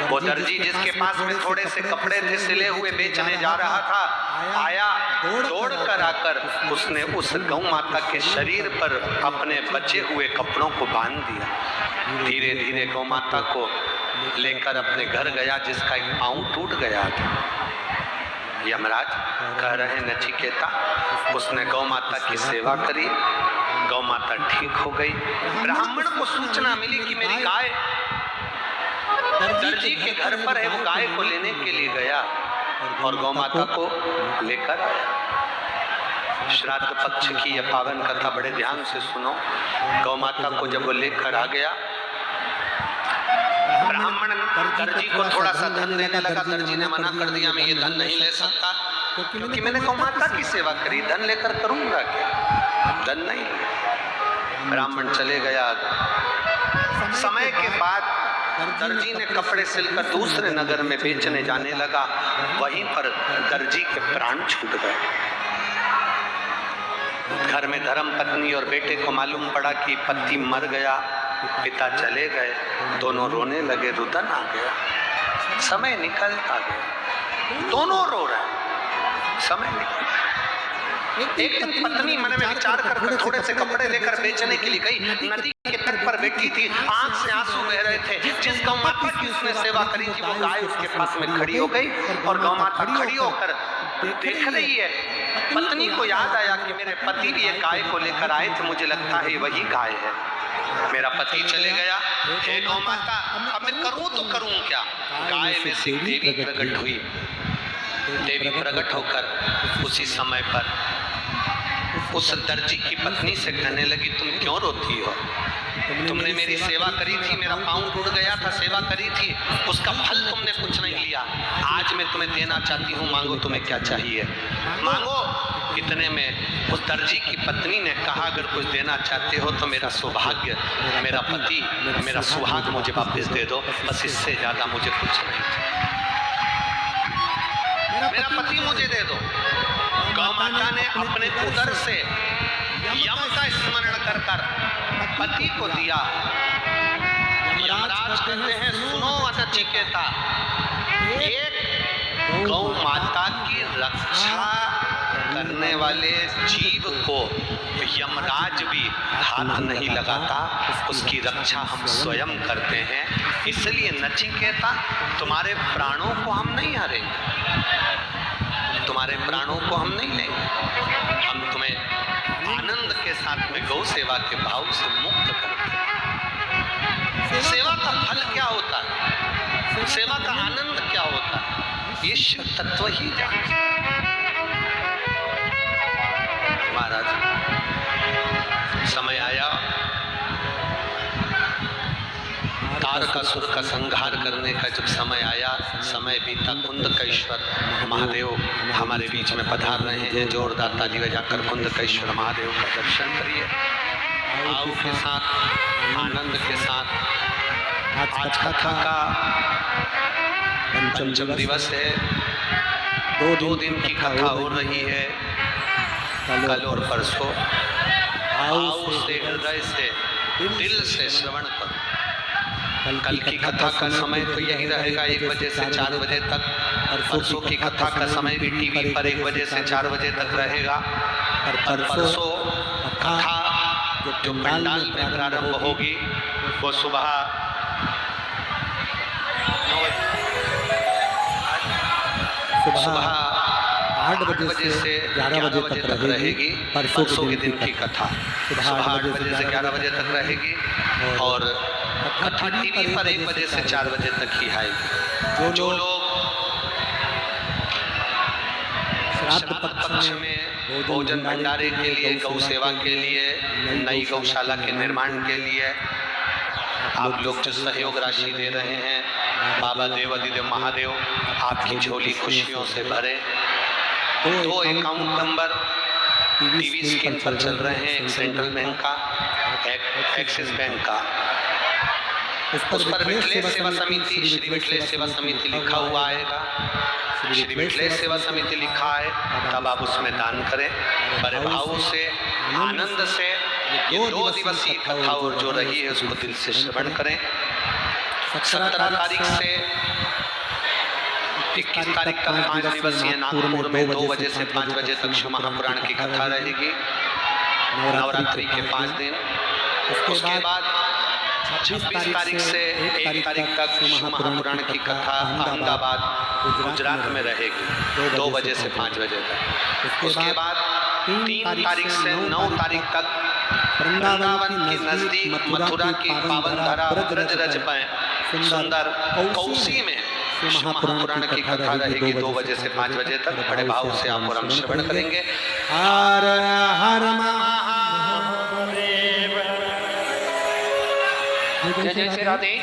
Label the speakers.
Speaker 1: वो दर्जी जिसके पास में थोड़े से कपड़े थे सिले हुए बेचने जा रहा था, आया, दौड़ कर आकर उसने उस गौ माता के शरीर पर अपने बचे हुए कपड़ों को बांध दिया। धीरे धीरे गौ माता को लेकर अपने घर गया, जिसका एक पांव टूट गया था। यमराज कह रहे नचिकेता, उसने गौ माता की सेवा करी, गौ माता ठीक हो गई। ब्राह्मण को सूचना मिली कि मेरी गाय दर्जी के घर पर है, वो गाय को लेने के लिए गया और गौ माता को लेकर आया। श्राद्ध पक्ष की यह पावन कथा बड़े ध्यान से सुनो। गौ माता को जब वो लेकर आ गया, ब्राह्मण दर्जी को थोड़ा सा धन देने लगा। दर्जी ने मना कर दिया, मैं ये धन नहीं ले सकता, क्योंकि मैंने गौ माता की सेवा करी, धन लेकर करूंगा क्या? धन नहीं। ब्राह्मण चले गया। समय के बाद दर्जी ने कपड़े सिलकर दूसरे नगर में बेचने जाने लगा। वहीं पर दर्जी के प्राण छूट गए। घर में धर्म पत्नी और बेटे को मालूम पड़ा कि पति मर गया, पिता चले गए। दोनों रोने लगे, रुदन आ गया। समय निकलता गया, दोनों रो रहे, समय निकल। एक दिन पत्नी मन में विचार कर थोड़े से कपड़े लेकर बेचने के लिए गई। नदी के तट पर बैठी थी, आंख से आंसू बह रहे थे। जिस गौ माता की उसने सेवा करी थी, वो गाय उसके पास में खड़ी हो गई और गौ माता खड़ी होकर देख रही है। पत्नी को याद आया कि मेरे पति भी एक गाय को लेकर आए थे, मुझे लगता है वही गाय है। मेरा पति चले गया, हे गौ माता, अब मैं करूं तो करूं क्या? गाय में से देवी प्रकट हुई। देवी प्रकट होकर उसी समय पर उस दर्जी की पत्नी से कहने लगी, तुम क्यों रोती हो? तुमने मेरी सेवा करी थी, मेरा पांव टूट गया था, सेवा करी थी, उसका फल तुमने कुछ नहीं लिया। आज मैं तुम्हें देना चाहती हूँ, मांगो, तुम्हें क्या चाहिए मांगो। इतने में उस दर्जी की पत्नी ने कहा, अगर कुछ देना चाहते हो तो मेरा सौभाग्य, मेरा पति, मेरा सुहाग मुझे वापस दे दो, बस इससे ज्यादा मुझे कुछ नहीं चाहिए। मेरा पति मुझे दे दो। गौ माता ने अपने उदर से यम का स्मरण कर कर पति को दिया। यमराज कहते हैं, सुनो नचिकेता, एक गौ माता की रक्षा करने वाले जीव को यमराज भी हाथ नहीं लगाता, उसकी रक्षा हम स्वयं करते हैं। इसलिए नचिकेता, तुम्हारे प्राणों को हम नहीं हारेंगे, तुम्हारे प्राणों को हम नहीं लेंगे। हम तुम्हें आनंद के साथ में गौ सेवा के भाव से मुक्त करते हैं। सेवा का फल क्या होता है, सेवा का आनंद क्या होता है, ईश्वर तत्व ही जानते। महाराज, समय आया, तारकासुर का संहार करने का जब समय आया, समय बीता, कुंदकेश्वर महादेव हमारे बीच में पधार रहे हैं। जोरदार ताली बजाकर कुंदकेश्वर महादेव का दर्शन करिए। भाव के साथ, आनंद के साथ। आज कथा का पंचम दिवस है, दो दिन की कथा हो रही है, कल और परसों। भाव से, हृदय से, दिल से श्रवण करो। कल की कथा का समय तो यही रहेगा, 1 बजे से 4 बजे तक। परसों की कथा का समय भी टीवी पर 1 बजे से 4 बजे तक रहेगा। परसों कथा जो पंडाल में प्रारंभ होगी वो सुबह 8 बजे से 11 बजे तक रहेगी। परसों के दिन की कथा सुबह 8 बजे से 11 बजे तक रहेगी और कथा टीवी पर 1 बजे से 4 बजे तक ही आएगी। जो लोग श्राद्ध पक्ष में भोजन भंडारे के लिए, गौ सेवा के लिए, नई गौशाला के निर्माण के लिए आप लोग जो सहयोग राशि दे रहे हैं, बाबा देवादिदेव महादेव आपकी झोली खुशियों से भरे। 2 अकाउंट नंबर टीवी स्क्रीन पर चल रहे हैं, एक सेंट्रल बैंक का, एक एक्सिस बैंक का। उस पर विठलेश सेवा समिति, श्री विठलेश सेवा समिति लिखा हुआ आएगा। श्री विठलेश सेवा समिति लिखा है, तब आप उसमें दान करें। बड़े भाव से, आनंद से ये 2 दिवसीय कथा और जो रही है उसको दिल से श्रवण करें। 17 तारीख से 21 तारीख तक 5 दिवसीय नागपुर में 2 बजे से 5 बजे तक शिव महापुराण की कथा रहेगी, नवरात्रि के 5 दिन। उसके बाद 26 तारीख से 1 तारीख तक शिव महापुराण की कथा अहमदाबाद गुजरात में रहेगी, 2 बजे से 5 बजे तक। उसके बाद 3 तारीख से 9 तारीख तक वृंदावन के नजदीक मथुरा की पावन धरा ब्रज में सुंदर कौसी में शिव महापुराण की कथा रहेगी, 2 बजे से 5 बजे तक। बड़े भाव से आप और हम श्रवण करेंगे। हर हर महादेव। जय जय श्री राधे।